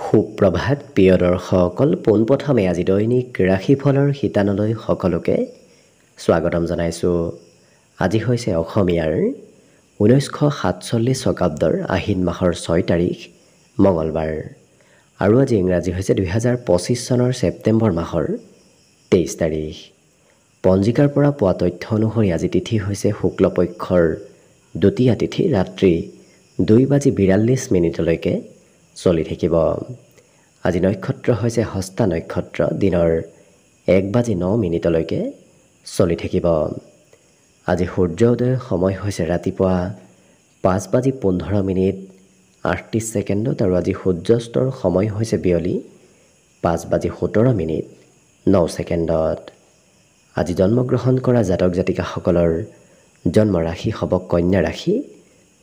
সুপ্ৰভাত প্ৰিয় দৰ্শকসকল, পোনপ্ৰথমে আজি দৈনিক ৰাশিফলৰ শিতানলৈ সকলোকে স্বাগতম জনাইছোঁ। আজি হৈছে অসমীয়াৰ 1947 শকাব্দৰ আহিন মাহৰ 6 তাৰিখ মঙলবাৰ আৰু আজি ইংৰাজী হৈছে 2025 চনৰ ছেপ্টেম্বৰ মাহৰ 23 তাৰিখ। পঞ্জিকাৰ পৰা পোৱা তথ্য অনুসৰি আজি তিথি হৈছে শুক্লপক্ষৰ দ্বিতীয়া তিথি, ৰাত্ৰি 2:42 চলি থাকিব। আজি নক্ষত্ৰ হৈছে হস্তা নক্ষত্ৰ, দিনৰ 1:09 চলি থাকিব। আজি সূৰ্যোদয়ৰ সময় হৈছে ৰাতিপুৱা 5:15 আৰু আজি সূৰ্যাস্তৰ সময় হৈছে বিয়লি 5:17 আজি জন্মগ্ৰহণ কৰা জাতক জাতিকাসকলৰ জন্ম ৰাশি হ'ব কন্যা ৰাশি,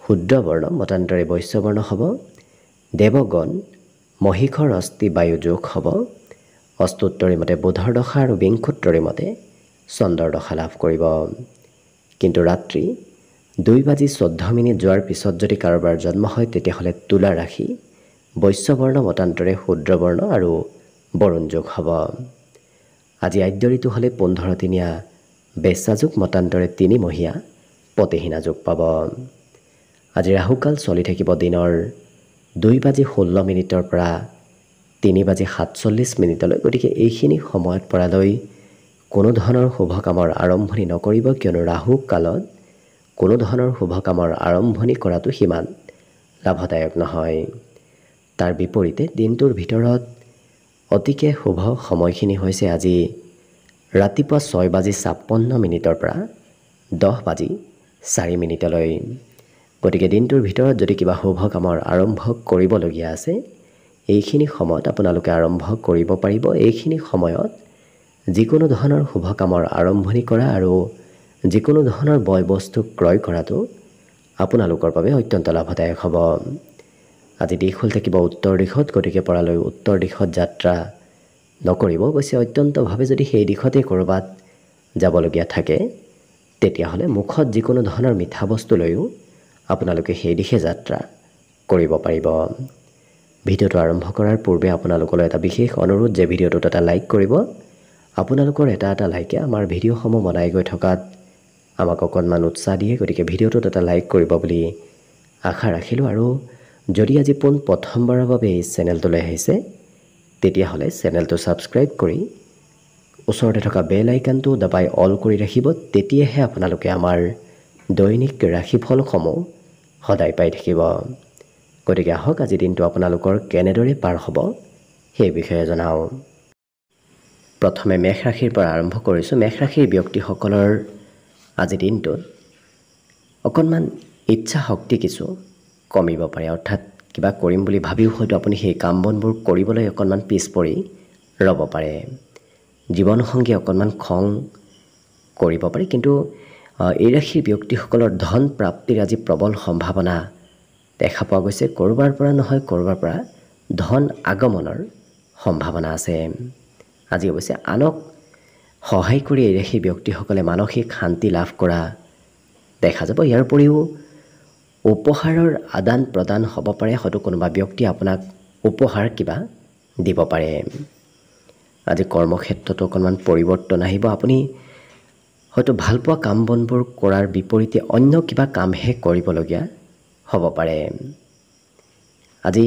শুদ্ৰ বৰ্ণ মতান্তৰে বৈশ্য বৰ্ণ হ'ব, দেৱগণ মহিষৰ অস্থি বায়ু যোগ হ'ব, অস্তোত্তৰী মতে বুধৰ দশা আৰু বিংশোত্তৰী মতে চন্দ্ৰৰ দশা লাভ কৰিব। কিন্তু ৰাত্ৰি 2:14 যোৱাৰ পিছত যদি কাৰোবাৰ জন্ম হয় তেতিয়াহ'লে তুলা ৰাশি, বৈশ্য বৰ্ণ মতান্তৰে শুদ্ৰ বৰ্ণ আৰু বৰুণ যোগ হ'ব। আজি আদ্য ঋতু হ'লে 15 দিনীয়া বেশ্যা যোগ মতান্তৰে 3 মহীয়া পতিহীনা যোগ পাব। আজি ৰাহুকাল চলি থাকিব দিনৰ 2:16 পৰা 3:47 গতিকে এইখিনি সময়ত পৰালৈ কোনো ধৰণৰ শুভ কামৰ আৰম্ভণি নকৰিব, কিয়নো ৰাহু কালত কোনো ধৰণৰ শুভ কামৰ আৰম্ভণি কৰাটো সিমান লাভদায়ক নহয়। তাৰ বিপৰীতে দিনটোৰ ভিতৰত অতিকে শুভ সময়খিনি হৈছে আজি ৰাতিপুৱা 6:56 পৰা 10:04 গতিকে দিনটোৰ ভিতৰত যদি কিবা শুভ কামৰ আৰম্ভ কৰিবলগীয়া আছে এইখিনি সময়ত আপোনালোকে আৰম্ভ কৰিব পাৰিব। এইখিনি সময়ত যিকোনো ধৰণৰ শুভ কামৰ আৰম্ভণি কৰা আৰু যিকোনো ধৰণৰ বয় বস্তু ক্ৰয় কৰাটো আপোনালোকৰ বাবে অত্যন্ত লাভদায়ক হ'ব। আজি দিশ হ'ল থাকিব উত্তৰ দিশত, গতিকে পৰালৈ উত্তৰ দিশত যাত্ৰা নকৰিব। অৱশ্যে অত্যন্তভাৱে যদি সেই দিশতে ক'ৰবাত যাবলগীয়া থাকে তেতিয়াহ'লে মুখত যিকোনো ধৰণৰ মিঠা বস্তু লৈও আপোনালোকে সেই দিশে যাত্ৰা কৰিব পাৰিব। ভিডিঅ'টো আৰম্ভ কৰাৰ পূৰ্বে আপোনালোকলৈ এটা বিশেষ অনুৰোধ যে ভিডিঅ'টোত এটা লাইক কৰিব। আপোনালোকৰ এটা লাইকে আমাৰ ভিডিঅ'সমূহ বনাই গৈ থকাত আমাক অকণমান উৎসাহ দিয়ে, গতিকে ভিডিঅ'টোত এটা লাইক কৰিব বুলি আশা ৰাখিলোঁ। আৰু যদি আজি প্ৰথমবাৰৰ বাবে এই চেনেলটোলৈ আহিছে তেতিয়াহ'লে চেনেলটো ছাবস্ক্ৰাইব কৰি ওচৰতে থকা বেল আইকনটো দবাই অল কৰি ৰাখিব, তেতিয়াহে আপোনালোকে আমাৰ দৈনিক ৰাশিফলসমূহ সদায় পাই থাকিব। গতিকে আহক আজি দিনটো আপোনালোকৰ কেনেদৰে পাৰ হ'ব সেই বিষয়ে জনাওঁ। প্ৰথমে মেষ ৰাশিৰ পৰা আৰম্ভ কৰিছোঁ। মেষ ৰাশিৰ ব্যক্তিসকলৰ আজি দিনটোত অকণমান ইচ্ছা শক্তি কিছু কমিব পাৰে, অৰ্থাৎ কিবা কৰিম বুলি ভাবিও হয়তো আপুনি সেই কাম বনবোৰ কৰিবলৈ অকণমান পিছ পৰি ৰ'ব পাৰে। জীৱনসংগী অকণমান খং কৰিব পাৰে, কিন্তু এই ৰাশিৰ ব্যক্তিসকলৰ ধন প্ৰাপ্তিৰ আজি প্ৰবল সম্ভাৱনা দেখা পোৱা গৈছে। ক'ৰবাৰ পৰা নহয় ক'ৰবাৰ পৰা ধন আগমনৰ সম্ভাৱনা আছে। আজি অৱশ্যে আনক সহায় কৰি এই ৰাশিৰ ব্যক্তিসকলে মানসিক শান্তি লাভ কৰা দেখা যাব। ইয়াৰ উপৰিও উপহাৰৰ আদান প্ৰদান হ'ব পাৰে, হয়তো কোনোবা ব্যক্তিয়ে আপোনাক উপহাৰ কিবা দিব পাৰে। আজি কৰ্মক্ষেত্ৰতো অকণমান পৰিৱৰ্তন আহিব। আপুনি হয়তো ভালপোৱা কাম বনবোৰ কৰাৰ বিপৰীতে অন্য কিবা কামহে কৰিবলগীয়া হ'ব পাৰে। আজি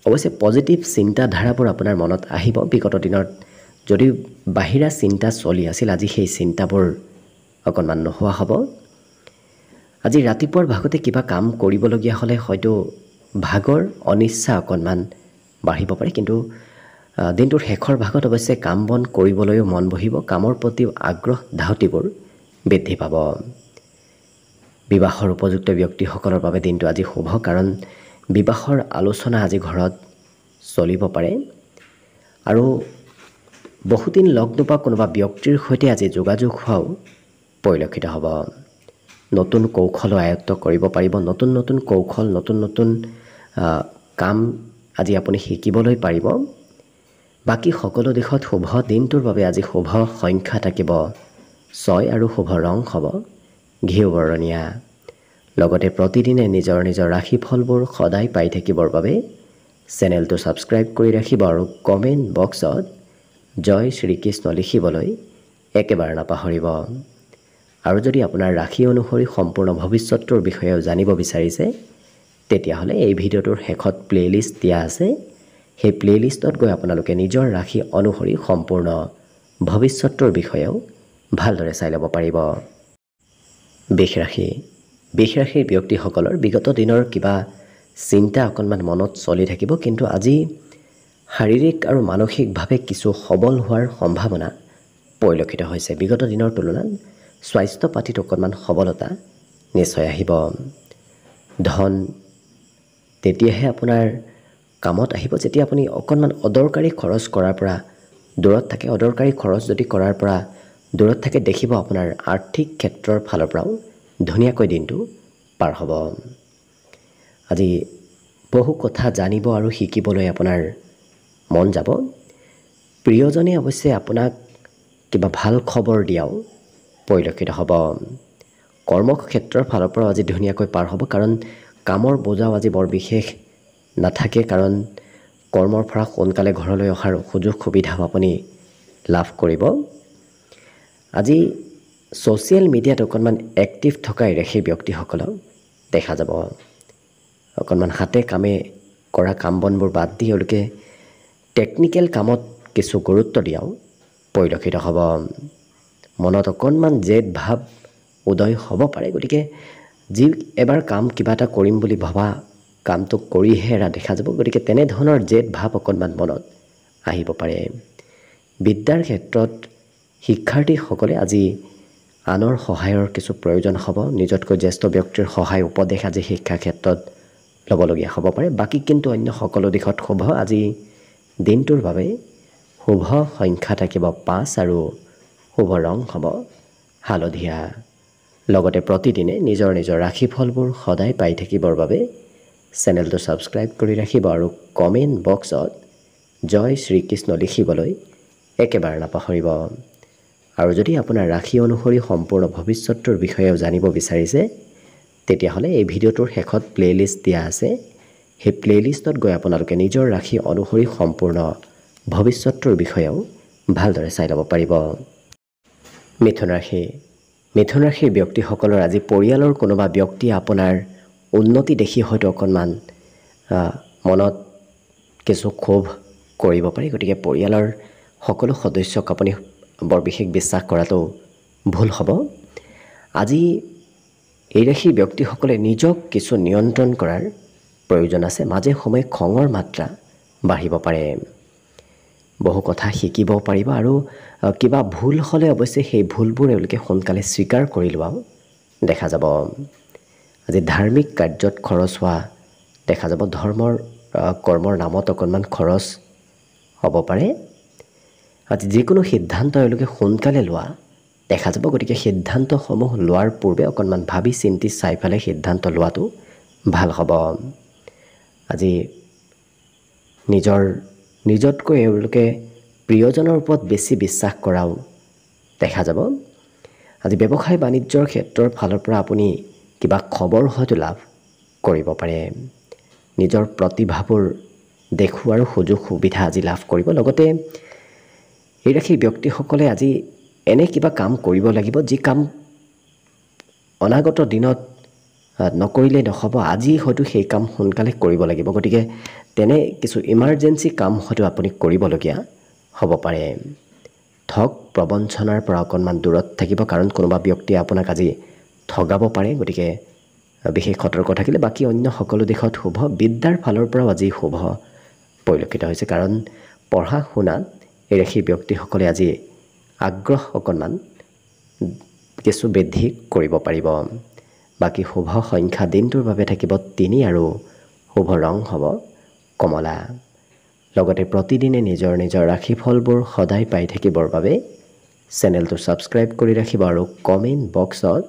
অৱশ্যে পজিটিভ চিন্তাধাৰাবোৰ আপোনাৰ মনত আহিব। বিগত দিনত যদি বাহিৰা চিন্তা চলি আছিল, আজি সেই চিন্তাবোৰ অকণমান নোহোৱা হ'ব। আজি ৰাতিপুৱাৰ ভাগতে কিবা কাম কৰিবলগীয়া হ'লে হয়তো ভাগৰ অনিচ্ছা অকণমান বাঢ়িব পাৰে, কিন্তু দিনটোৰ শেষৰ ভাগত অৱশ্যে কাম বন কৰিবলৈও মন বহিব, কামৰ প্ৰতিও আগ্ৰহ ধাউতিবোৰ বৃদ্ধি পাব। বিবাহৰ উপযুক্ত ব্যক্তিসকলৰ বাবে দিনটো আজি শুভ, কাৰণ বিবাহৰ আলোচনা আজি ঘৰত চলিব পাৰে আৰু বহুদিন লগ নোপোৱা কোনোবা ব্যক্তিৰ সৈতে আজি যোগাযোগ হোৱাও পৰিলক্ষিত হ'ব। নতুন কৌশলো আয়ত্ব কৰিব পাৰিব। নতুন নতুন কৌশল, নতুন নতুন কাম আজি আপুনি শিকিবলৈ পাৰিব। বাকী সকলো দিশত শুভ। দিনটোৰ বাবে আজি শুভ সংখ্যা থাকিব 6 আৰু শুভ ৰং হ'ব ঘিউ বৰণীয়া। লগতে প্ৰতিদিনে নিজৰ নিজৰ ৰাশিফলবোৰ সদায় পাই থাকিবৰ বাবে চেনেলটো ছাবস্ক্ৰাইব কৰি ৰাখিব আৰু কমেণ্ট বক্সত জয় শ্ৰীকৃষ্ণ লিখিবলৈ একেবাৰে নাপাহৰিব। আৰু যদি আপোনাৰ ৰাশি অনুসৰি সম্পূৰ্ণ ভৱিষ্যতৰ বিষয়েও জানিব বিচাৰিছে তেতিয়াহ'লে এই ভিডিঅ'টোৰ শেষত প্লেলিষ্ট দিয়া আছে। সেই প্লেলিষ্টত গৈ আপোনালোকে নিজৰ ৰাশি অনুসৰি সম্পূৰ্ণ ভৱিষ্যতৰ বিষয়েও ভালদৰে চাই ল'ব পাৰিব। বৃষ ৰাশিৰ ব্যক্তিসকলৰ বিগত দিনৰ কিবা চিন্তা অকণমান মনত চলি থাকিব, কিন্তু আজি শাৰীৰিক আৰু মানসিকভাৱে কিছু সবল হোৱাৰ সম্ভাৱনা পৰিলক্ষিত হৈছে। বিগত দিনৰ তুলনাত স্বাস্থ্য পাতিত অকণমান সবলতা নিশ্চয় আহিব। ধন তেতিয়াহে আপোনাৰ কামত আহিব যেতিয়া আপুনি অকণমান অদৰকাৰী খৰচ কৰাৰ পৰা দূৰত থাকে। অদৰকাৰী খৰচ যদি কৰাৰ পৰা দূৰত থাকে দেখিব আপোনাৰ আৰ্থিক ক্ষেত্ৰৰ ফালৰ পৰাও ধুনীয়াকৈ দিনটো পাৰ হ'ব। আজি বহু কথা জানিব আৰু শিকিবলৈ আপোনাৰ মন যাব। প্ৰিয়জনে অৱশ্যে আপোনাক কিবা ভাল খবৰ দিয়াও পৰিলক্ষিত হ'ব। কৰ্মক্ষেত্ৰৰ ফালৰ পৰাও আজি ধুনীয়াকৈ পাৰ হ'ব, কাৰণ কামৰ বোজাও আজি বৰ বিশেষ নাথাকে, কাৰণ কৰ্মৰ পৰা সোনকালে ঘৰলৈ অহাৰ সুযোগ সুবিধাও আপুনি লাভ কৰিব। আজি ছ'চিয়েল মিডিয়াত অকণমান এক্টিভ থকা ৰাশিৰ ব্যক্তিসকলক দেখা যাব। অকণমান হাতে কামে কৰা কাম বনবোৰ বাদ দি তেওঁলোকে টেকনিকেল কামত কিছু গুৰুত্ব দিয়াও পৰিলক্ষিত হ'ব। মনত অকণমান জেদ ভাৱ উদয় হ'ব পাৰে, গতিকে যি এবাৰ কিবা এটা কৰিম বুলি ভবা কামটো কৰিহে এৰা দেখা যাব। গতিকে তেনেধৰণৰ জেদ ভাৱ অকণমান মনত আহিব পাৰে। বিদ্যাৰ ক্ষেত্ৰত শিক্ষাৰ্থীসকলে আজি আনৰ সহায়ৰ কিছু প্ৰয়োজন হ'ব। নিজতকৈ জ্যেষ্ঠ ব্যক্তিৰ সহায় উপদেশ আজি শিক্ষা ক্ষেত্ৰত ল'বলগীয়া হ'ব পাৰে। বাকী কিন্তু অন্য সকলো দিশত শুভ। আজি দিনটোৰ বাবে শুভ সংখ্যা থাকিব 5 আৰু শুভ ৰং হ'ব হালধীয়া। লগতে প্ৰতিদিনে নিজৰ ৰাশিফলবোৰ সদায় পাই থাকিবৰ বাবে চেনেলটো ছাবস্ক্ৰাইব কৰি ৰাখিব আৰু কমেণ্ট বক্সত জয় শ্ৰীকৃষ্ণ লিখিবলৈ একেবাৰে নাপাহৰিব। আৰু যদি আপোনাৰ ৰাশি অনুসৰি সম্পূৰ্ণ ভৱিষ্যতৰ বিষয়েও জানিব বিচাৰিছে তেতিয়াহ'লে এই ভিডিঅ'টোৰ শেষত প্লেলিষ্ট দিয়া আছে। সেই প্লেলিষ্টত গৈ আপোনালোকে নিজৰ ৰাশি অনুসৰি সম্পূৰ্ণ ভৱিষ্যতৰ বিষয়েও ভালদৰে চাই ল'ব পাৰিব। মিথুন ৰাশিৰ ব্যক্তিসকলৰ আজি পৰিয়ালৰ কোনোবা ব্যক্তিয়ে আপোনাৰ উন্নতি দেখি হয়তো অকণমান মনত কিছু ক্ষোভ কৰিব পাৰে। গতিকে পৰিয়ালৰ সকলো সদস্যক আপুনি বৰ বিশেষ বিশ্বাস কৰাটো ভুল হ'ব। আজি এই ৰাশিৰ ব্যক্তিসকলে নিজক কিছু নিয়ন্ত্ৰণ কৰাৰ প্ৰয়োজন আছে। মাজে সময়ে খঙৰ মাত্ৰা বাঢ়িব পাৰে। বহু কথা শিকিব পাৰিব আৰু কিবা ভুল হ'লে অৱশ্যে সেই ভুলবোৰ এওঁলোকে সোনকালে স্বীকাৰ কৰি লোৱাও দেখা যাব। আজি ধাৰ্মিক কাৰ্যত খৰচ হোৱা দেখা যাব। কৰ্মৰ নামত অকণমান খৰচ হ'ব পাৰে। আজি যিকোনো সিদ্ধান্ত এওঁলোকে সোনকালে লোৱা দেখা যাব। গতিকে সিদ্ধান্তসমূহ লোৱাৰ পূৰ্বে অকণমান ভাবি চিন্তি চাই পেলাই সিদ্ধান্ত লোৱাটো ভাল হ'ব। আজি নিজতকৈ এওঁলোকে প্ৰিয়জনৰ ওপৰত বেছি বিশ্বাস কৰাও দেখা যাব। আজি ব্যৱসায় বাণিজ্যৰ ক্ষেত্ৰৰ ফালৰ পৰা আপুনি কিবা খবৰ হয়তো লাভ কৰিব পাৰে। নিজৰ প্ৰতিভাবোৰ দেখুওৱাৰ সুযোগ সুবিধা আজি লাভ কৰিব। লগতে এই ৰাশিৰ ব্যক্তিসকলে আজি এনে কিবা কাম কৰিব লাগিব যি কাম অনাগত দিনত নকৰিলে নহ'ব। আজি হয়তো সেই কাম সোনকালে কৰিব লাগিব। গতিকে তেনে কিছু ইমাৰ্জেঞ্চি কাম হয়তো আপুনি কৰিবলগীয়া হ'ব পাৰে। ঠগ প্ৰবঞ্চনাৰ পৰা অকণমান দূৰত থাকিব, কাৰণ কোনোবা ব্যক্তিয়ে আপোনাক আজি ঠগাব পাৰে। গতিকে বিশেষ সতৰ্ক থাকিলে বাকী অন্য সকলো দিশত শুভ। বিদ্যাৰ ফালৰ পৰাও আজি শুভ পৰিলক্ষিত হৈছে, কাৰণ পঢ়া শুনাত এই ৰাশিৰ ব্যক্তিসকলে আজি আগ্ৰহ অকণমান কিছু বৃদ্ধি কৰিব পাৰিব। বাকী শুভ সংখ্যা দিনটোৰ বাবে থাকিব 3 আৰু শুভ ৰং হ'ব কমলা। লগতে প্ৰতিদিনে নিজৰ ৰাশিফলবোৰ সদায় পাই থাকিবৰ বাবে চেনেলটো ছাবস্ক্ৰাইব কৰি ৰাখিব আৰু কমেণ্ট বক্সত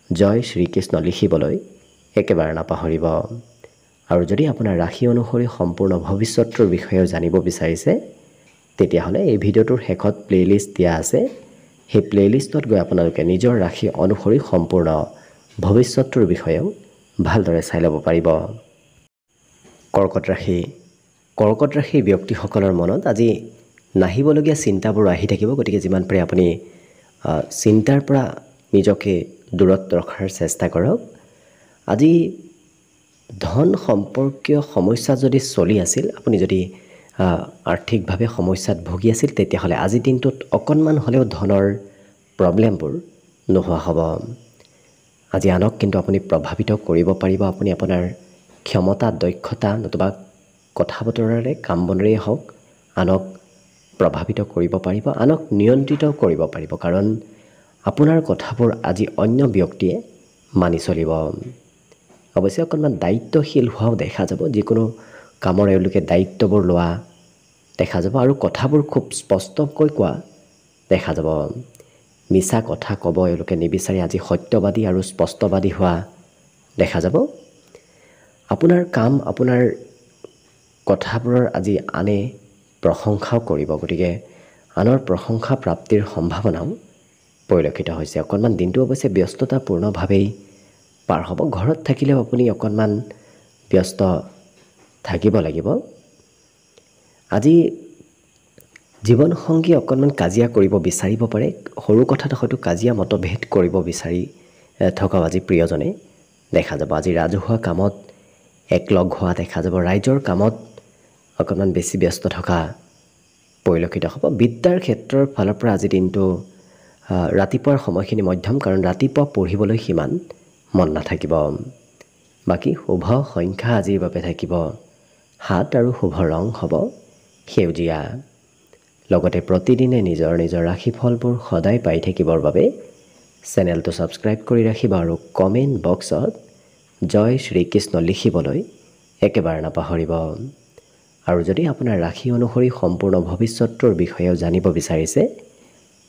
জয় শ্ৰীকৃষ্ণ লিখিবলৈ একেবাৰে নাপাহৰিব। আৰু যদি আপোনাৰ ৰাশি অনুসৰি সম্পূৰ্ণ ভৱিষ্যতৰ বিষয়েও জানিব বিচাৰিছে তেতিয়াহ'লে এই ভিডিঅ'টোৰ শেষত প্লেলিষ্ট দিয়া আছে। সেই প্লেলিষ্টত গৈ আপোনালোকে নিজৰ ৰাশি অনুসৰি সম্পূৰ্ণ ভৱিষ্যতৰ বিষয়েও ভালদৰে চাই ল'ব পাৰিব। কৰ্কট কৰ্কট ৰাশিৰ ব্যক্তিসকলৰ মনত আজি নাহিবলগীয়া চিন্তাবোৰ আহি থাকিব। গতিকে যিমান পাৰে আপুনি চিন্তাৰ পৰা নিজকে দূৰত ৰখাৰ চেষ্টা কৰক। আজি ধন সম্পৰ্কীয় সমস্যা যদি চলি আছিল, আপুনি যদি আৰ্থিকভাৱে সমস্যাত ভুগি আছিল, তেতিয়াহ'লে আজিৰ দিনটোত অকণমান হ'লেও ধনৰ প্ৰব্লেমবোৰ নোহোৱা হ'ব। আজি আনক কিন্তু আপুনি প্ৰভাৱিত কৰিব পাৰিব। আপুনি আপোনাৰ ক্ষমতা, দক্ষতা নতুবা কথা বতৰাৰে, কাম বনৰেই হওক আনক প্ৰভাৱিত কৰিব পাৰিব, আনক নিয়ন্ত্ৰিত কৰিব পাৰিব। কাৰণ আপোনাৰ কথাবোৰ আজি অন্য ব্যক্তিয়ে মানি চলিব। অৱশ্যে অকণমান দায়িত্বশীল হোৱাও দেখা যাব। যিকোনো কামৰ এওঁলোকে দায়িত্ববোৰ লোৱা দেখা যাব আৰু কথাবোৰ খুব স্পষ্টকৈ কোৱা দেখা যাব। মিছা কথা ক'ব এওঁলোকে নিবিচাৰে। আজি সত্যবাদী আৰু স্পষ্টবাদী হোৱা দেখা যাব। আপোনাৰ কাম, আপোনাৰ কথাবোৰৰ আজি আনে প্ৰশংসাও কৰিব। গতিকে আনৰ প্ৰশংসা প্ৰাপ্তিৰ সম্ভাৱনাও পৰিলক্ষিত হৈছে। অকণমান দিনটো অৱশ্যে ব্যস্ততাপূৰ্ণভাৱেই পাৰ হ'ব। ঘৰত থাকিলেও আপুনি অকণমান ব্যস্ত থাকিব লাগিব। আজি জীৱনসংগী অকণমান কাজিয়া কৰিব বিচাৰিব পাৰে। সৰু কথাত হয়তো কাজিয়া মতভেদ কৰিব বিচাৰি থকাও আজি প্ৰিয়জনে দেখা যাব। আজি ৰাজহুৱা কামত একলগ হোৱা দেখা যাব। ৰাইজৰ কামত অকণমান বেছি ব্যস্ত থকা পৰিলক্ষিত হ'ব। বিদ্যাৰ ক্ষেত্ৰৰ ফালৰ পৰা আজি দিনটো ৰাতিপুৱাৰ সময়খিনি মধ্যম, কাৰণ ৰাতিপুৱা পঢ়িবলৈ সিমান মন নাথাকিব। বাকী শুভ সংখ্যা আজিৰ বাবে থাকিব 7 আৰু শুভ ৰং হ'ব সেউজীয়া। লগতে প্ৰতিদিনে নিজৰ নিজৰ ৰাশিফলবোৰ সদায় পাই থাকিবৰ বাবে চেনেলটো ছাবস্ক্ৰাইব কৰি ৰাখিব আৰু কমেণ্ট বক্সত জয় শ্ৰীকৃষ্ণ লিখিবলৈ একেবাৰে নাপাহৰিব। আৰু যদি আপোনাৰ ৰাশি অনুসৰি সম্পূৰ্ণ ভৱিষ্যতৰ বিষয়েও জানিব বিচাৰিছে,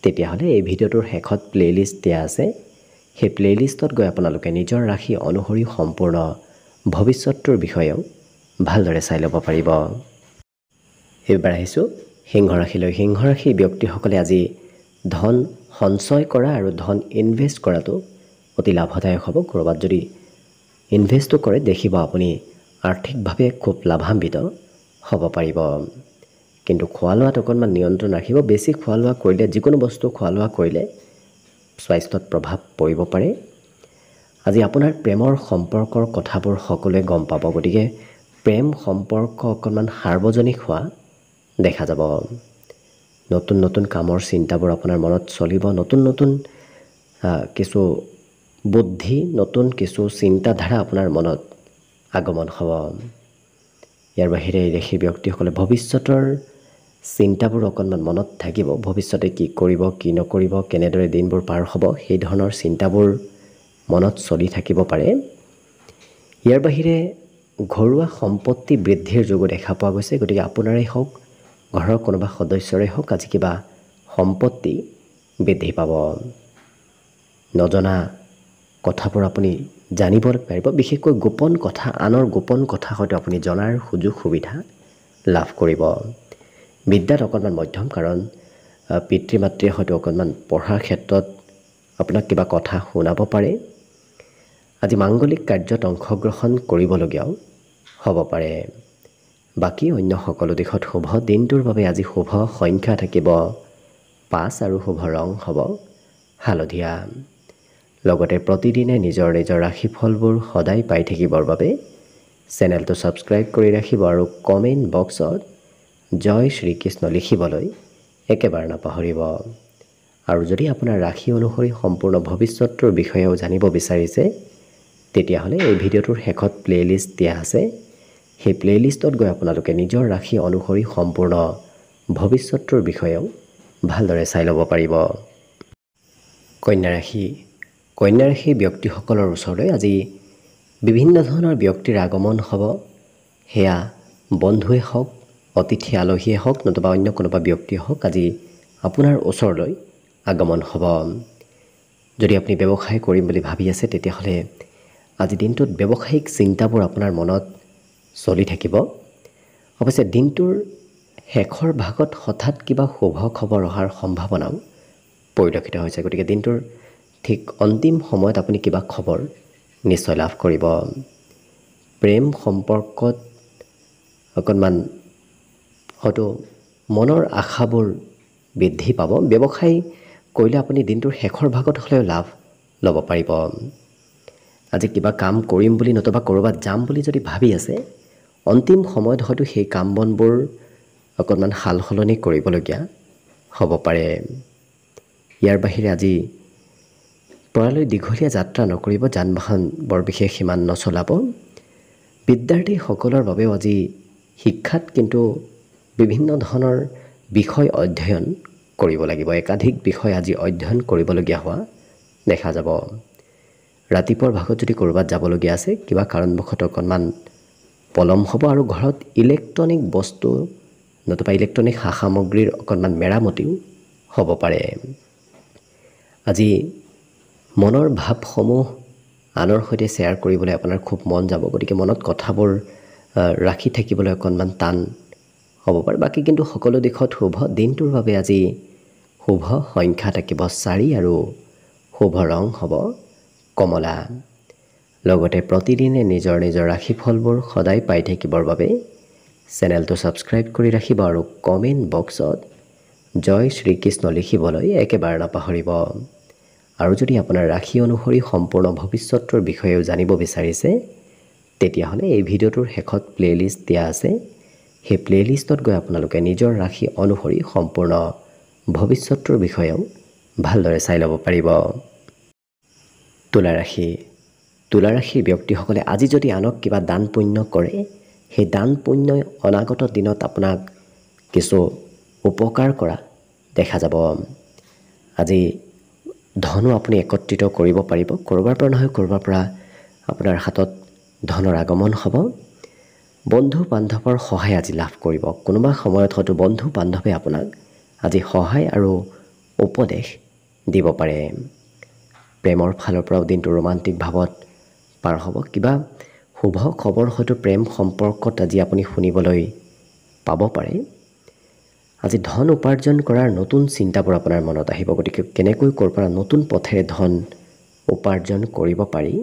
তেতিয়াহ'লে এই ভিডিঅ'টোৰ শেষত প্লে'লিষ্ট দিয়া আছে। সেই প্লে'লিষ্টত গৈ আপোনালোকে নিজৰ ৰাশি অনুসৰি সম্পূৰ্ণ ভৱিষ্যতৰ বিষয়েও ভালদৰে চাই ল'ব পাৰিব। এইবাৰ আহিছোঁ সিংহ ৰাশিলৈ। সিংহ ৰাশিৰ ব্যক্তিসকলে আজি ধন সঞ্চয় কৰা আৰু ধন ইনভেষ্ট কৰাটো অতি লাভদায়ক হ'ব। ক'ৰবাত যদি ইনভেষ্টটো কৰে, দেখিব আপুনি আৰ্থিকভাৱে খুব লাভান্বিত হ'ব পাৰিব। কিন্তু খোৱা লোৱাত অকণমান নিয়ন্ত্ৰণ ৰাখিব। বেছি খোৱা লোৱা কৰিলে, যিকোনো বস্তু খোৱা লোৱা কৰিলে স্বাস্থ্যত প্ৰভাৱ পৰিব পাৰে। আজি আপোনাৰ প্ৰেমৰ সম্পৰ্কৰ কথাবোৰ সকলোৱে গম পাব। গতিকে প্ৰেম সম্পৰ্ক অকণমান সাৰ্বজনিক হোৱা দেখা যাব। নতুন নতুন কামৰ চিন্তাবোৰ আপোনাৰ মনত চলিব। নতুন নতুন কিছু বুদ্ধি, নতুন কিছু চিন্তাধাৰা আপোনাৰ মনত আগমন হ'ব। ইয়াৰ বাহিৰে এই ৰাশিৰ ব্যক্তিসকলে ভৱিষ্যতৰ চিন্তাবোৰ অকণমান মনত থাকিব। ভৱিষ্যতে কি কৰিব, কি নকৰিব, কেনেদৰে দিনবোৰ পাৰ হ'ব, সেই ধৰণৰ চিন্তাবোৰ মনত চলি থাকিব পাৰে। ইয়াৰ বাহিৰে ঘৰুৱা সম্পত্তি বৃদ্ধিৰ যোগো দেখা পোৱা গৈছে। গতিকে আপোনাৰেই হওক, ঘৰৰ কোনোবা সদস্যৰে হওক, আজি কিবা সম্পত্তি বৃদ্ধি পাব। নজনা কথাবোৰ আপুনি জানিব পাৰিব। বিশেষকৈ গোপন কথা, আনৰ গোপন কথা হয়তো আপুনি জনাৰ সুযোগ সুবিধা লাভ কৰিব। বিদ্যাত অকণমান মধ্যম, কাৰণ পিতৃ মাতৃয়ে হয়তো অকণমান পঢ়াৰ ক্ষেত্ৰত আপোনাক কিবা কথা শুনাব পাৰে। আজি মাংগলিক কাৰ্যত অংশগ্ৰহণ কৰিবলগীয়াও হ'ব পাৰে। বাকী অন্য সকলো দিশত শুভ। দিনটোৰ বাবে আজি শুভ সংখ্যা থাকিব 5 আৰু শুভ ৰং হ'ব হালধীয়া। লগতে প্ৰতিদিনে নিজৰ নিজৰ ৰাশিফলবোৰ সদায় পাই থাকিবৰ বাবে চেনেলটো ছাবস্ক্ৰাইব কৰি ৰাখিব আৰু কমেণ্ট বক্সত জয় শ্ৰীকৃষ্ণ লিখিবলৈ একেবাৰে নাপাহৰিব। আৰু যদি আপোনাৰ ৰাশি অনুসৰি সম্পূৰ্ণ ভৱিষ্যতৰ বিষয়েও জানিব বিচাৰিছে, তেতিয়াহ'লে এই ভিডিঅ'টোৰ শেষত প্লে'লিষ্ট দিয়া আছে। সেই প্লে'লিষ্টত গৈ আপোনালোকে নিজৰ ৰাশি অনুসৰি সম্পূৰ্ণ ভৱিষ্যতৰ বিষয়েও ভালদৰে চাই ল'ব পাৰিব। কন্যা ৰাশি। কন্যা ৰাশিৰ ব্যক্তিসকলৰ ওচৰলৈ আজি বিভিন্ন ধৰণৰ ব্যক্তিৰ আগমন হ'ব। সেয়া বন্ধুৱে হওক, অতিথি আলহীয়ে হওক, নতুবা অন্য কোনোবা ব্যক্তিয়ে হওক, আজি আপোনাৰ ওচৰলৈ আগমন হ'ব। যদি আপুনি ব্যৱসায় কৰিম বুলি ভাবি আছে, তেতিয়াহ'লে আজি দিনটোত ব্যৱসায়িক চিন্তাবোৰ আপোনাৰ মনত চলি থাকিব। অৱশ্যে দিনটোৰ শেষৰ ভাগত হঠাৎ কিবা শুভ খবৰ অহাৰ সম্ভাৱনাও পৰিলক্ষিত হৈছে। গতিকে দিনটোৰ ঠিক অন্তিম সময়ত আপুনি কিবা খবৰ নিশ্চয় লাভ কৰিব। প্ৰেম সম্পৰ্কত অকণমান হয়তো মনৰ আশাবোৰ বৃদ্ধি পাব। ব্যৱসায় কৰিলে আপুনি দিনটোৰ শেষৰ ভাগত হ'লেও লাভ ল'ব পাৰিব। আজি কিবা কাম কৰিম বুলি নতুবা ক'ৰবাত যাম বুলি যদি ভাবি আছে, অন্তিম সময়ত হয়তো সেই কাম বনবোৰ অকণমান সাল সলনি কৰিবলগীয়া হ'ব পাৰে। ইয়াৰ বাহিৰে আজি পৰালৈ দীঘলীয়া যাত্ৰা নকৰিব, যান বাহন বৰ বিশেষ সিমান নচলাব। বিদ্যাৰ্থীসকলৰ বাবেও আজি শিক্ষাত কিন্তু বিভিন্ন ধৰণৰ বিষয় অধ্যয়ন কৰিব লাগিব। একাধিক বিষয় আজি অধ্যয়ন কৰিবলগীয়া হোৱা দেখা যাব। ৰাতিপুৱাৰ ভাগত যদি ক'ৰবাত যাবলগীয়া আছে, কিবা কাৰণবশতঃ অকণমান পলম হ'ব আৰু ঘৰত ইলেক্ট্ৰনিক বস্তু নতুবা ইলেক্ট্ৰনিক সা সামগ্ৰীৰ অকণমান মেৰামতিও হ'ব পাৰে। আজি মনৰ ভাৱসমূহ আনৰ সৈতে শ্বেয়াৰ কৰিবলৈ আপোনাৰ খুব মন যাব, গতিকে মনত কথাবোৰ ৰাখি থাকিবলৈ অকণমান টান হ'ব পাৰে। বাকী কিন্তু সকলো দিশত শুভ। দিনটোৰ বাবে আজি শুভ সংখ্যা থাকিব 4 আৰু শুভ ৰং হ'ব কমলা। লগতে প্ৰতিদিনে নিজৰ নিজৰ ৰাশিফলবোৰ সদায় পাই থাকিবৰ বাবে চেনেলটো ছাবস্ক্ৰাইব কৰি ৰাখিব আৰু কমেণ্ট বক্সত জয় শ্ৰীকৃষ্ণ লিখিবলৈ একেবাৰে নাপাহৰিব। আৰু যদি আপোনাৰ ৰাশি অনুসৰি সম্পূৰ্ণ ভৱিষ্যতৰ বিষয়েও জানিব বিচাৰিছে, তেতিয়াহ'লে এই ভিডিঅ'টোৰ শেষত প্লে'লিষ্ট দিয়া আছে। সেই প্লে'লিষ্টত গৈ আপোনালোকে নিজৰ ৰাশি অনুসৰি সম্পূৰ্ণ ভৱিষ্যতৰ বিষয়েও ভালদৰে চাই ল'ব পাৰিব। তুলা ৰাশি। তুলা ৰাশিৰ ব্যক্তিসকলে আজি যদি আনক কিবা দান পুণ্য কৰে, সেই দান পুণ্যই অনাগত দিনত আপোনাক কিছু উপকাৰ কৰা দেখা যাব। আজি ধনো আপুনি একত্ৰিত কৰিব পাৰিব। ক'ৰবাৰ পৰা নহয় ক'ৰবাৰ পৰা আপোনাৰ হাতত ধনৰ আগমন হ'ব। বন্ধু বান্ধৱৰ সহায় আজি লাভ কৰিব। কোনোবা সময়ত হয়তো বন্ধু বান্ধৱে আপোনাক আজি সহায় আৰু উপদেশ দিব পাৰে। প্ৰেমৰ ফালৰ পৰাও দিনটো ৰোমান্টিক ভাৱত পাৰ হ'ব। কিবা শুভ খবৰ হয়তো প্ৰেম সম্পৰ্কত আজি আপুনি শুনিবলৈ পাব পাৰে। আজি ধন উপাৰ্জন কৰাৰ নতুন চিন্তাবোৰ আপোনাৰ মনত আহিব। গতিকে কেনেকৈ ক'ৰ পৰা নতুন পথেৰে ধন উপাৰ্জন কৰিব পাৰি,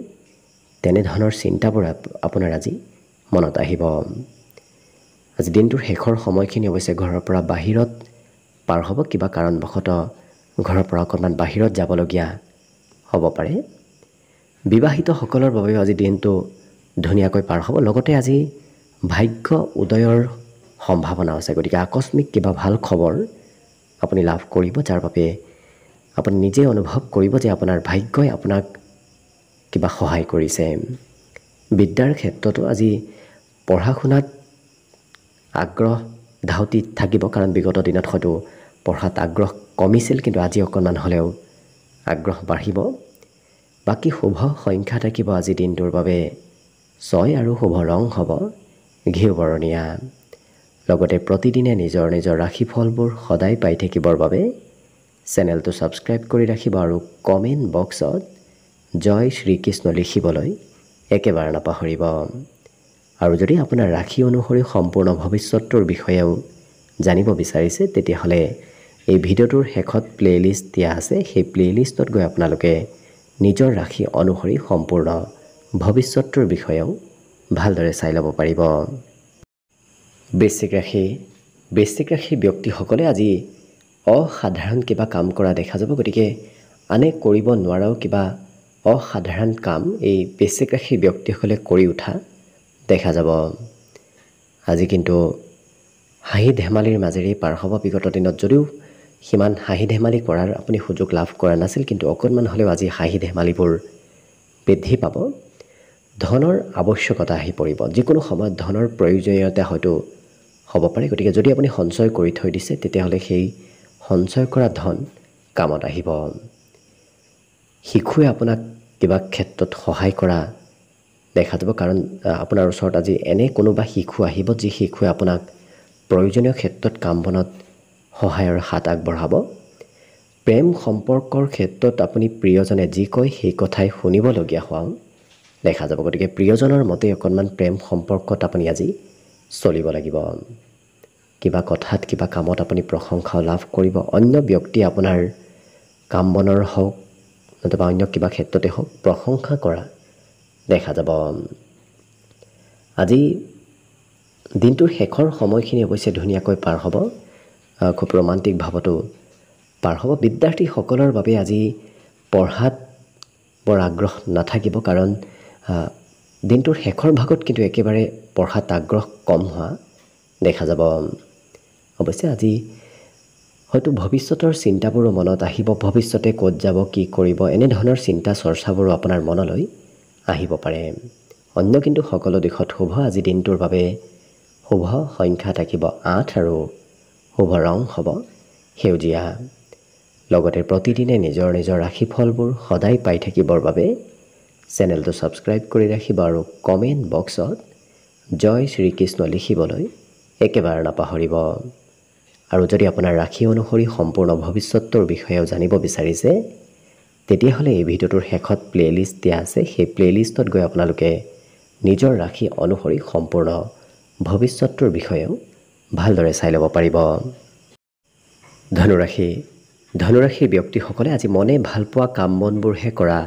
তেনেধৰণৰ চিন্তাবোৰ আপোনাৰ আজি মনত আহিব। আজি দিনটোৰ শেষৰ সময়খিনি অৱশ্যে ঘৰৰ পৰা বাহিৰত পাৰ হ'ব। কিবা কাৰণবশতঃ ঘৰৰ পৰা অকণমান বাহিৰত যাবলগীয়া হ'ব পাৰে। বিবাহিতসকলৰ বাবেও আজি দিনটো ধুনীয়াকৈ পাৰ হ'ব। লগতে আজি ভাগ্য উদয়ৰ সম্ভাৱনা আছে। গতিকে আকস্মিক কিবা ভাল খবৰ আপুনি লাভ কৰিব, যাৰ বাবে আপুনি নিজে অনুভৱ কৰিব যে আপোনাৰ ভাগ্যই আপোনাক কিবা সহায় কৰিছে। বিদ্যাৰ ক্ষেত্ৰতো আজি পঢ়া শুনাত আগ্ৰহ ধাউতি থাকিব, কাৰণ বিগত দিনত হয়তো পঢ়াত আগ্ৰহ কমিছিল, কিন্তু আজি অকণমান হ'লেও আগ্ৰহ বাঢ়িব। বাকী শুভ সংখ্যা থাকিব আজি দিনটোৰ বাবে 6 আৰু শুভ ৰং হ'ব ঘিউ বৰণীয়া। লগতে প্ৰতিদিনে নিজৰ নিজৰ ৰাশিফলবোৰ সদায় পাই থাকিবৰ বাবে চেনেলটো ছাবস্ক্ৰাইব কৰি ৰাখিব আৰু কমেণ্ট বক্সত জয় শ্ৰীকৃষ্ণ লিখিবলৈ একেবাৰে নাপাহৰিব। আৰু যদি আপোনাৰ ৰাশি অনুসৰি সম্পূৰ্ণ ভৱিষ্যতৰ বিষয়েও জানিব বিচাৰিছে, তেতিয়াহ'লে এই ভিডিঅ'টোৰ শেষত প্লে'লিষ্ট দিয়া আছে। সেই প্লে'লিষ্টত গৈ আপোনালোকে নিজৰ ৰাশি অনুসৰি সম্পূৰ্ণ ভৱিষ্যতৰ বিষয়েও ভালদৰে চাই ল'ব পাৰিব। বৃশ্চিক ৰাশি। বৃশ্চিক ৰাশিৰ ব্যক্তিসকলে আজি অসাধাৰণ কিবা কাম কৰা দেখা যাব। গতিকে আনে কৰিব নোৱাৰাও কিবা অসাধাৰণ কাম এই বৃশ্চিক ৰাশিৰ ব্যক্তিসকলে কৰি উঠা দেখা যাব। আজি কিন্তু হাঁহি ধেমালিৰ মাজেৰেই পাৰ হ'ব। বিগত দিনত যদিও সিমান হাঁহি ধেমালি কৰাৰ আপুনি সুযোগ লাভ কৰা নাছিল, কিন্তু অকণমান হ'লেও আজি হাঁহি ধেমালিবোৰ বৃদ্ধি পাব। ধনৰ আৱশ্যকতা আহি পৰিব। যিকোনো সময়ত ধনৰ প্ৰয়োজনীয়তা হয়তো হ'ব পাৰে। গতিকে যদি আপুনি সঞ্চয় কৰি থৈ দিছে, তেতিয়াহ'লে সেই সঞ্চয় কৰা ধন কামত আহিব। শিশুৱে আপোনাক কিবা ক্ষেত্ৰত সহায় কৰা দেখা যাব, কাৰণ আপোনাৰ ওচৰত আজি এনে কোনোবা শিশু আহিব যি শিশুৱে আপোনাক প্ৰয়োজনীয় ক্ষেত্ৰত কাম বনত সহায়ৰ হাত আগবঢ়াব। প্ৰেম সম্পৰ্কৰ ক্ষেত্ৰত আপুনি প্ৰিয়জনে যি কয় সেই কথাই শুনিবলগীয়া হোৱাও দেখা যাব। গতিকে প্ৰিয়জনৰ মতে অকণমান প্ৰেম সম্পৰ্কত আপুনি আজি চলিব লাগিব। কিবা কথাত কিবা কামত আপুনি প্ৰশংসাও লাভ কৰিব। অন্য ব্যক্তিয়ে আপোনাৰ কাম বনৰ হওক নতুবা অন্য কিবা ক্ষেত্ৰতে হওক প্ৰশংসা কৰা দেখা যাব। আজি দিনটোৰ শেষৰ সময়খিনি অৱশ্যে ধুনীয়াকৈ পাৰ হ'ব, খুব ৰোমান্টিক ভাৱতো পাৰ হ'ব। বিদ্যাৰ্থীসকলৰ বাবে আজি পঢ়াত বৰ আগ্ৰহ নাথাকিব, কাৰণ দিনটোৰ শেষৰ ভাগত কিন্তু একেবাৰে পঢ়াত আগ্ৰহ কম হোৱা দেখা যাব। অৱশ্যে আজি হয়তো ভৱিষ্যতৰ চিন্তাবোৰো মনত আহিব, ভৱিষ্যতে ক'ত যাব, কি কৰিব, এনেধৰণৰ চিন্তা চৰ্চাবোৰো আপোনাৰ মনলৈ আহিব পাৰে। অন্য কিন্তু সকলো দিশত শুভ। আজি দিনটোৰ বাবে শুভ সংখ্যা থাকিব 8 আৰু শুভ ৰং হ'ব সেউজীয়া। লগতে প্ৰতিদিনে নিজৰ নিজৰ ৰাশিফলবোৰ সদায় পাই থাকিবৰ বাবে চেনেলটো ছাবস্ক্ৰাইব কৰি ৰাখিব আৰু কমেণ্ট বক্সত জয় শ্ৰীকৃষ্ণ লিখিবলৈ একেবাৰে নাপাহৰিব। আৰু যদি আপোনাৰ ৰাশি অনুসৰি সম্পূৰ্ণ ভৱিষ্যতৰ বিষয়েও জানিব বিচাৰিছে, তেতিয়াহ'লে এই ভিডিঅ'টোৰ শেষত প্লে'লিষ্ট দিয়া আছে। সেই প্লে'লিষ্টত গৈ আপোনালোকে নিজৰ ৰাশি অনুসৰি সম্পূৰ্ণ ভৱিষ্যতৰ বিষয়েও ভালদৰে চাই ল'ব পাৰিব। ধনুৰাশি। ধনুৰাশিৰ ব্যক্তিসকলে আজি মনে ভালপোৱা কাম বনবোৰহে কৰা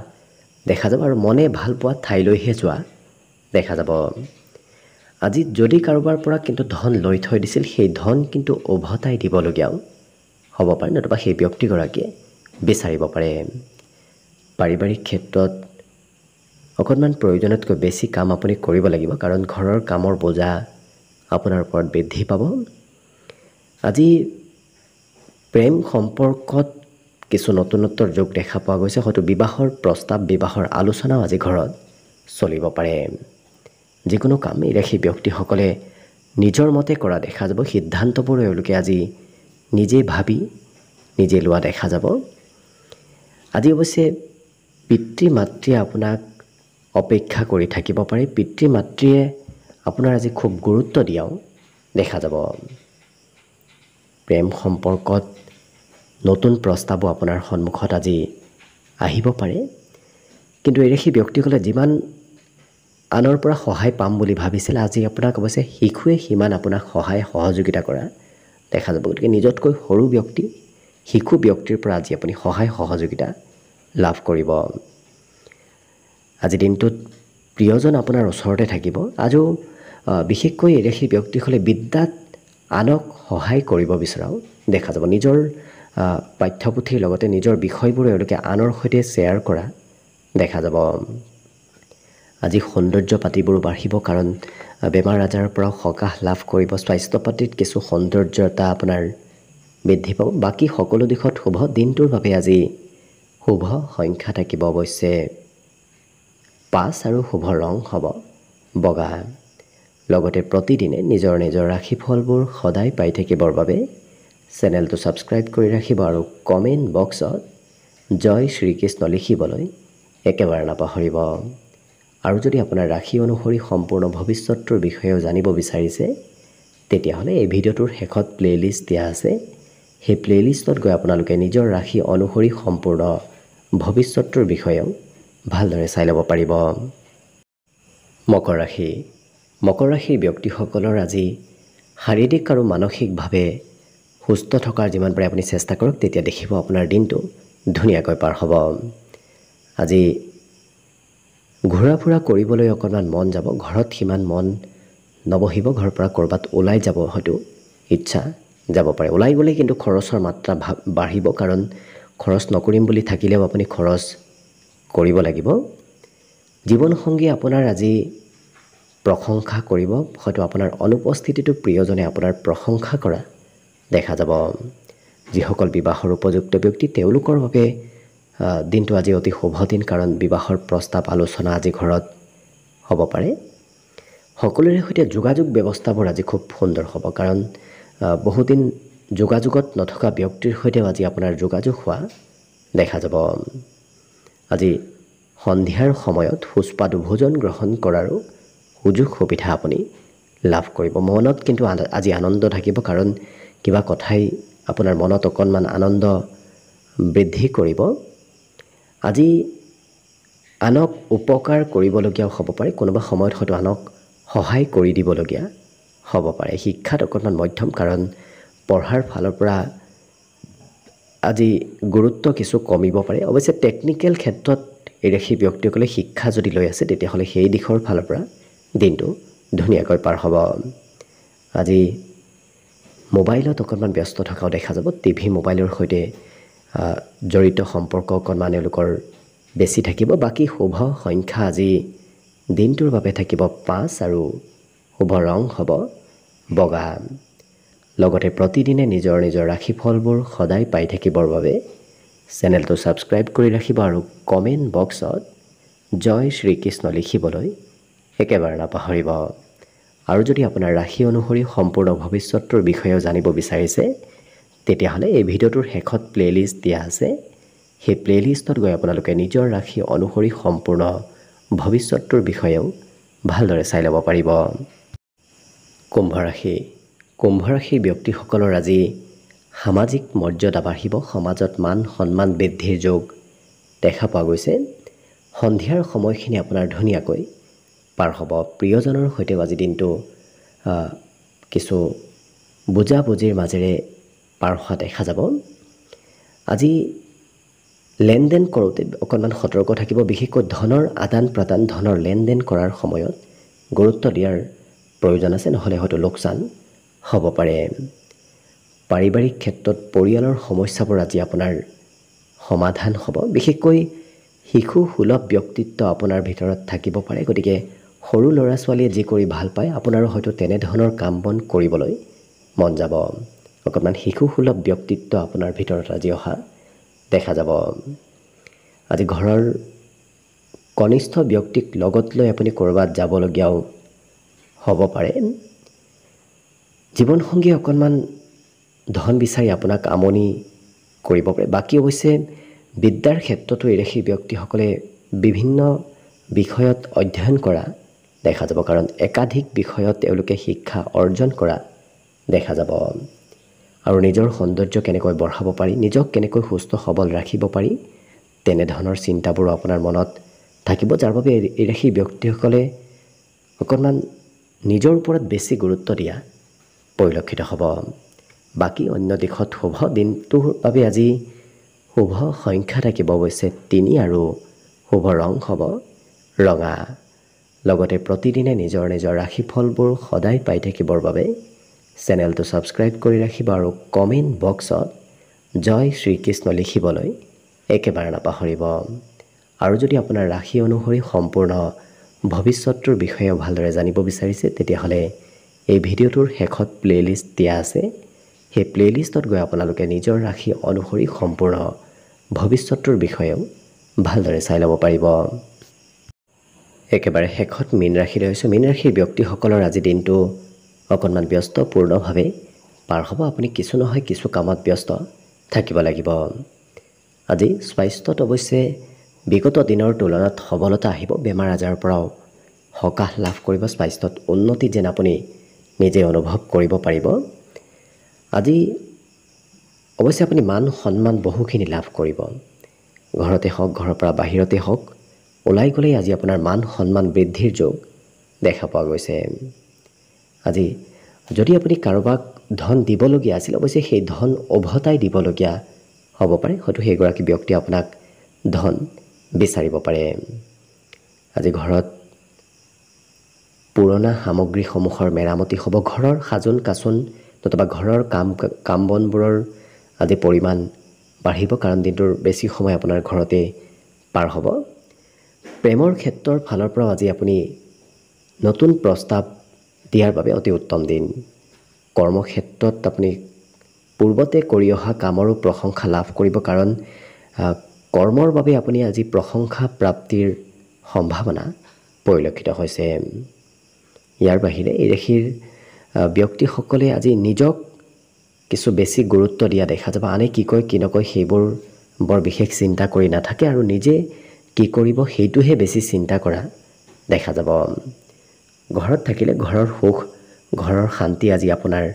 দেখা যাব আৰু মনে ভালপোৱা ঠাইলৈহে যোৱা দেখা যাব। আজি যদি কাৰোবাৰ পৰা কিন্তু ধন লৈ থৈ দিছিল, সেই ধন কিন্তু উভতাই দিবলগীয়াও হ'ব পাৰে, নতুবা সেই ব্যক্তিগৰাকীয়ে বিচাৰিব পাৰে। পাৰিবাৰিক ক্ষেত্ৰত অকণমান প্ৰয়োজনতকৈ বেছি কাম আপুনি কৰিব লাগিব, কাৰণ ঘৰৰ কামৰ বোজা আপোনাৰ ওপৰত বৃদ্ধি পাব। আজি প্ৰেম সম্পৰ্কত কিছু নতুনত্বৰ যোগ দেখা পোৱা গৈছে। হয়তো বিবাহৰ প্ৰস্তাৱ, বিবাহৰ আলোচনাও আজি ঘৰত চলিব পাৰে। যিকোনো কাম এই ৰাশি ব্যক্তিসকলে নিজৰ মতে কৰা দেখা যাব। সিদ্ধান্তবোৰ এওঁলোকে আজি নিজে ভাবি নিজে লোৱা দেখা যাব। আজি অৱশ্যে পিতৃ মাতৃয়ে আপোনাক অপেক্ষা কৰি থাকিব পাৰে। পিতৃ মাতৃয়ে আপোনাৰ আজি খুব গুৰুত্ব দিয়াও দেখা যাব। প্ৰেম সম্পৰ্কত নতুন প্ৰস্তাৱো আপোনাৰ সন্মুখত আজি আহিব পাৰে। কিন্তু এই ৰাশি ব্যক্তিসকলে যিমান আনৰ পৰা সহায় পাম বুলি ভাবিছিল, আজি আপোনাক অৱশ্যে শিশুৱে সিমান আপোনাক সহায় সহযোগিতা কৰা দেখা যাব। গতিকে নিজতকৈ সৰু ব্যক্তি, শিশু ব্যক্তিৰ পৰা আজি আপুনি সহায় সহযোগিতা লাভ কৰিব। আজি দিনটোত প্ৰিয়জন আপোনাৰ ওচৰতে থাকিব। আৰু বিশেষকৈ এই ৰাশি ব্যক্তিসকলে বিদ্যাত আনক সহায় কৰিব বিচৰাও দেখা যাব। নিজৰ পাঠ্যপুথিৰ লগতে নিজৰ বিষয়বোৰ এওঁলোকে আনৰ সৈতে শ্বেয়াৰ কৰা দেখা যাব। আজি সৌন্দৰ্য পাতিবোৰো বাঢ়িব, কাৰণ বেমাৰ আজাৰৰ পৰা সকাহ লাভ কৰিব। স্বাস্থ্য পাতিত কিছু সৌন্দৰ্যতা আপোনাৰ বৃদ্ধি পাব। বাকী সকলো দিশত শুভ। দিনটোৰ বাবে আজি শুভ সংখ্যা থাকিব অৱশ্যে 5 আৰু শুভ ৰং হ'ব বগা। লগতে প্ৰতিদিনে নিজৰ নিজৰ ৰাশিফলবোৰ সদায় পাই থাকিবৰ বাবে চেনেলটো ছাবস্ক্ৰাইব কৰি ৰাখিব আৰু কমেণ্ট বক্সত জয় শ্ৰীকৃষ্ণ লিখিবলৈ একেবাৰে নাপাহৰিব। আৰু যদি আপোনাৰ ৰাশি অনুসৰি সম্পূৰ্ণ ভৱিষ্যতৰ বিষয়েও জানিব বিচাৰিছে, তেতিয়াহ'লে এই ভিডিঅ'টোৰ শেষত প্লে'লিষ্ট দিয়া আছে। সেই প্লে'লিষ্টত গৈ আপোনালোকে নিজৰ ৰাশি অনুসৰি সম্পূৰ্ণ ভৱিষ্যতৰ বিষয়েও ভালদৰে চাই ল'ব পাৰিব। মকৰ ৰাশি। মকৰ ৰাশিৰ ব্যক্তিসকলৰ আজি শাৰীৰিক আৰু মানসিকভাৱে সুস্থ থকাৰ যিমান পাৰে আপুনি চেষ্টা কৰক, তেতিয়া দেখিব আপোনাৰ দিনটো ধুনীয়াকৈ পাৰ হ'ব। আজি ঘূৰা ফুৰা কৰিবলৈ অকণমান মন যাব, ঘৰত সিমান মন নবহিব। ঘৰৰ পৰা ক'ৰবাত ওলাই যাব হয়তো ইচ্ছা যাব পাৰে। ওলাই গ'লে কিন্তু খৰচৰ মাত্ৰা বাঢ়িব, কাৰণ খৰচ নকৰিম বুলি থাকিলেও আপুনি খৰচ কৰিব লাগিব। জীৱনসংগী আপোনাৰ আজি প্ৰশংসা কৰিব। হয়তো আপোনাৰ অনুপস্থিতিটো প্ৰিয়জনে আপোনাৰ প্ৰশংসা কৰা দেখা যাব। যিসকল বিবাহৰ উপযুক্ত ব্যক্তি, তেওঁলোকৰ বাবে দিনটো আজি অতি শুভ দিন, কাৰণ বিবাহৰ প্ৰস্তাৱ আলোচনা আজি ঘৰত হ'ব পাৰে। সকলোৰে সৈতে যোগাযোগ ব্যৱস্থাবোৰ আজি খুব সুন্দৰ হ'ব, কাৰণ বহুদিন যোগাযোগত নথকা ব্যক্তিৰ সৈতেও আজি আপোনাৰ যোগাযোগ হোৱা দেখা যাব। আজি সন্ধিয়াৰ সময়ত সুস্বাদু ভোজন গ্ৰহণ কৰাৰো সুযোগ সুবিধা আপুনি লাভ কৰিব। মনত কিন্তু আজি আনন্দ থাকিব, কাৰণ কিবা কথাই আপোনাৰ মনত অকণমান আনন্দ বৃদ্ধি কৰিব। আজি আনক উপকাৰ কৰিবলগীয়াও হ'ব পাৰে, কোনোবা সময়ত হয়তো আনক সহায় কৰি দিবলগীয়া হ'ব পাৰে। শিক্ষাত অকণমান মধ্যম, কাৰণ পঢ়াৰ ফালৰ পৰা আজি গুৰুত্ব কিছু কমিব পাৰে। অৱশ্যে টেকনিকেল ক্ষেত্ৰত এই ৰাশি ব্যক্তিসকলে শিক্ষা যদি লৈ আছে, তেতিয়াহ'লে সেই দিশৰ ফালৰ পৰা দিনটো ধুনীয়াকৈ পাৰ হ'ব। আজি মোবাইলত অকণমান ব্যস্ত থকাও দেখা যাব। টিভি মোবাইলৰ সৈতে জড়িত সম্পৰ্ক অকণমান এওঁলোকৰ বেছি থাকিব। বাকী শুভ সংখ্যা আজি দিনটোৰ বাবে থাকিব 5 আৰু শুভ ৰং হ'ব বগা। লগতে প্ৰতিদিনে নিজৰ নিজৰ ৰাশিফলবোৰ সদায় পাই থাকিবৰ বাবে চেনেলটো ছাবস্ক্ৰাইব কৰি ৰাখিব আৰু কমেণ্ট বক্সত জয় শ্ৰীকৃষ্ণ লিখিবলৈ একেবাৰে নাপাহৰিব। আৰু যদি আপোনাৰ ৰাশি অনুসৰি সম্পূৰ্ণ ভৱিষ্যতৰ বিষয়েও জানিব বিচাৰিছে তেতিয়াহ'লে এই ভিডিঅ'টোৰ শেষত প্লেলিষ্ট দিয়া আছে। সেই প্লেলিষ্টত গৈ আপোনালোকে নিজৰ ৰাশি অনুসৰি সম্পূৰ্ণ ভৱিষ্যতৰ বিষয়েও ভালদৰে চাই ল'ব পাৰিব। কুম্ভ ৰাশি। কুম্ভ ৰাশিৰ ব্যক্তিসকলৰ আজি সামাজিক মৰ্যাদা বাঢ়িব। সমাজত মান সন্মান বৃদ্ধিৰ যোগ দেখা পোৱা গৈছে। সন্ধিয়াৰ সময়খিনি আপোনাৰ ধুনীয়াকৈ পাৰ হ'ব। প্ৰিয়জনৰ সৈতেও আজি দিনটো কিছু বুজাবুজিৰ মাজেৰে পাৰ হোৱা দেখা যাব। আজি লেনদেন কৰোঁতে অকণমান সতৰ্ক থাকিব। বিশেষকৈ ধনৰ আদান প্ৰদান, ধনৰ লেনদেন কৰাৰ সময়ত গুৰুত্ব দিয়াৰ প্ৰয়োজন আছে, নহ'লে হয়তো লোকচান হ'ব পাৰে। পাৰিবাৰিক ক্ষেত্ৰত পৰিয়ালৰ সমস্যাবোৰ আজি আপোনাৰ সমাধান হ'ব। বিশেষকৈ শিশু সুলভ ব্যক্তিত্ব আপোনাৰ ভিতৰত থাকিব পাৰে। গতিকে সৰু ল'ৰা ছোৱালীয়ে যি কৰি ভাল পায় আপোনাৰো হয়তো তেনেধৰণৰ কাম বন কৰিবলৈ মন যাব। অকণমান শিশু সুলভ ব্যক্তিত্ব আপোনাৰ ভিতৰত আজি অহা দেখা যাব। আজি ঘৰৰ কনিষ্ঠ ব্যক্তিক লগত লৈ আপুনি ক'ৰবাত যাবলগীয়াও হ'ব পাৰে। জীৱনসংগীয়ে অকণমান ধন বিচাৰি আপোনাক আমনি কৰিব পাৰে। বাকী অৱশ্যে বিদ্যাৰ ক্ষেত্ৰতো এই ৰাশিৰ ব্যক্তিসকলে বিভিন্ন বিষয়ত অধ্যয়ন কৰা দেখা যাব, কাৰণ একাধিক বিষয়ত তেওঁলোকে শিক্ষা অৰ্জন কৰা দেখা যাব। আৰু নিজৰ সৌন্দৰ্য কেনেকৈ বঢ়াব পাৰি, নিজক কেনেকৈ সুস্থ সবল ৰাখিব পাৰি, তেনেধৰণৰ চিন্তাবোৰো আপোনাৰ মনত থাকিব, যাৰ বাবে এই ৰাশিৰ ব্যক্তিসকলে অকণমান নিজৰ ওপৰত বেছি গুৰুত্ব দিয়া পৰিলক্ষিত হ'ব। বাকী অন্য দিশত শুভ দিনটোৰ বাবে আজি শুভ সংখ্যা থাকিব অৱশ্যে 3 আৰু শুভ ৰং হ'ব ৰঙা। লগতে প্ৰতিদিনে নিজৰ নিজৰ ৰাশিফলবোৰ সদায় পাই থাকিবৰ বাবে চেনেলটো ছাবস্ক্ৰাইব কৰি ৰাখিব আৰু কমেণ্ট বক্সত জয় শ্ৰীকৃষ্ণ লিখিবলৈ একেবাৰে নাপাহৰিব। আৰু যদি আপোনাৰ ৰাশি অনুসৰি সম্পূৰ্ণ ভৱিষ্যতৰ বিষয়েও ভালদৰে জানিব বিচাৰিছে তেতিয়াহ'লে এই ভিডিঅ'টোৰ শেষত প্লেলিষ্ট দিয়া আছে। সেই প্লেলিষ্টত গৈ আপোনালোকে নিজৰ ৰাশি অনুসৰি সম্পূৰ্ণ ভৱিষ্যতৰ বিষয়েও ভালদৰে চাই ল'ব পাৰিব। একেবাৰে শেষত মীন ৰাশিলৈ আহিছোঁ। মীন ৰাশিৰ ব্যক্তিসকলৰ আজি দিনটো অকণমান ব্যস্তপূৰ্ণভাৱে পাৰ হ'ব। আপুনি কিছু নহয় কিছু কামত ব্যস্ত থাকিব লাগিব। আজি স্বাস্থ্যত অৱশ্যে বিগত দিনৰ তুলনাত সবলতা আহিব। বেমাৰ আজাৰৰ পৰাও সকাহ লাভ কৰিব। স্বাস্থ্যত উন্নতি যেন আপুনি নিজে অনুভৱ কৰিব পাৰিব। আজি অৱশ্যে আপুনি মান সন্মান বহুখিনি লাভ কৰিব। ঘৰতে হওক, ঘৰৰ পৰা বাহিৰতে হওক, ওলাই গ'লেই আজি আপোনাৰ মান সন্মান বৃদ্ধিৰ যোগ দেখা পোৱা গৈছে। আজি যদি আপুনি কাৰোবাক ধন দিবলগীয়া আছিল, অৱশ্যে সেই ধন উভতাই দিবলগীয়া হ'ব পাৰে। হয়তো সেইগৰাকী ব্যক্তিয়ে আপোনাক ধন বিচাৰিব পাৰে। আজি ঘৰত পুৰণা সামগ্ৰীসমূহৰ মেৰামতি হ'ব। ঘৰৰ সাজোন কাচোন নতুবা ঘৰৰ কাম বনবোৰৰ আজি পৰিমাণ বাঢ়িব, কাৰণ দিনটোৰ বেছি সময় আপোনাৰ ঘৰতে পাৰ হ'ব। প্ৰেমৰ ক্ষেত্ৰৰ ফালৰ পৰাও আজি আপুনি নতুন প্ৰস্তাৱ দিয়াৰ বাবে অতি উত্তম দিন। কৰ্মক্ষেত্ৰত আপুনি পূৰ্বতে কৰি অহা কামৰো প্ৰশংসা লাভ কৰিব, কাৰণ কৰ্মৰ বাবে আপুনি আজি প্ৰশংসা প্ৰাপ্তিৰ সম্ভাৱনা পৰিলক্ষিত হৈছে। ইয়াৰ বাহিৰে এই ৰাশিৰ ব্যক্তিসকলে আজি নিজক কিছু বেছি গুৰুত্ব দিয়া দেখা যাব। আনে কি কয় কি নকয় সেইবোৰ বৰ বিশেষ চিন্তা কৰি নাথাকে আৰু নিজে কি কৰিব সেইটোহে বেছি চিন্তা কৰা দেখা যাব। ঘৰত থাকিলে ঘৰৰ সুখ, ঘৰৰ শান্তি আজি আপোনাৰ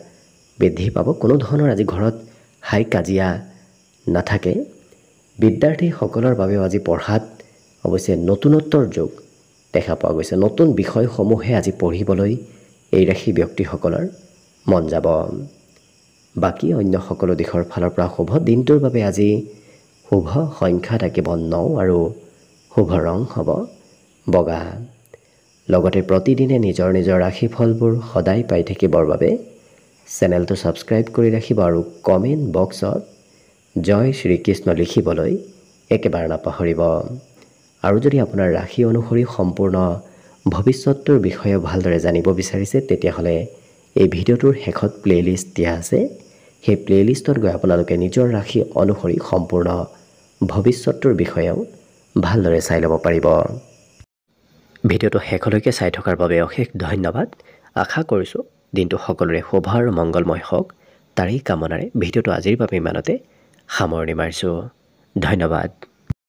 বৃদ্ধি পাব। কোনো ধৰণৰ আজি ঘৰত হাই কাজিয়া নাথাকে। বিদ্যাৰ্থীসকলৰ বাবেও আজি পঢ়াত অৱশ্যে নতুনত্বৰ যোগ দেখা পোৱা গৈছে। নতুন বিষয়সমূহে আজি পঢ়িবলৈ এই ৰাশি ব্যক্তিসকলৰ মন যাব। বাকী অন্য সকলো দিশৰ ফালৰ পৰা শুভ দিনটোৰ বাবে আজি শুভ সংখ্যা থাকিব 9 আৰু শুভ ৰং হ'ব বগা। লগতে প্ৰতিদিনে নিজৰ নিজৰ ৰাশিফলবোৰ সদায় পাই থাকিবৰ বাবে চেনেলটো ছাবস্ক্ৰাইব কৰি ৰাখিব আৰু কমেণ্ট বক্সত জয় শ্ৰীকৃষ্ণ লিখিবলৈ একেবাৰে নাপাহৰিব। আৰু যদি আপোনাৰ ৰাশি অনুসৰি সম্পূৰ্ণ ভৱিষ্যতটোৰ বিষয়ে ভালদৰে জানিব বিচাৰিছে তেতিয়াহ'লে এই ভিডিঅ'টোৰ শেষত প্লে'লিষ্ট দিয়া আছে। সেই প্লে'লিষ্টত গৈ আপোনালোকে নিজৰ ৰাশি অনুসৰি সম্পূৰ্ণ ভৱিষ্যতটোৰ বিষয়েও ভালদৰে চাই ল'ব পাৰিব। ভিডিঅ'টো শেষলৈকে চাই থকাৰ বাবে অশেষ ধন্যবাদ। আশা কৰিছোঁ দিনটো সকলোৰে শুভ আৰু মংগলময় হওক, তাৰেই কামনাৰে ভিডিঅ'টো আজিৰ বাবে ইমানতে সামৰণি মাৰিছোঁ। ধন্যবাদ।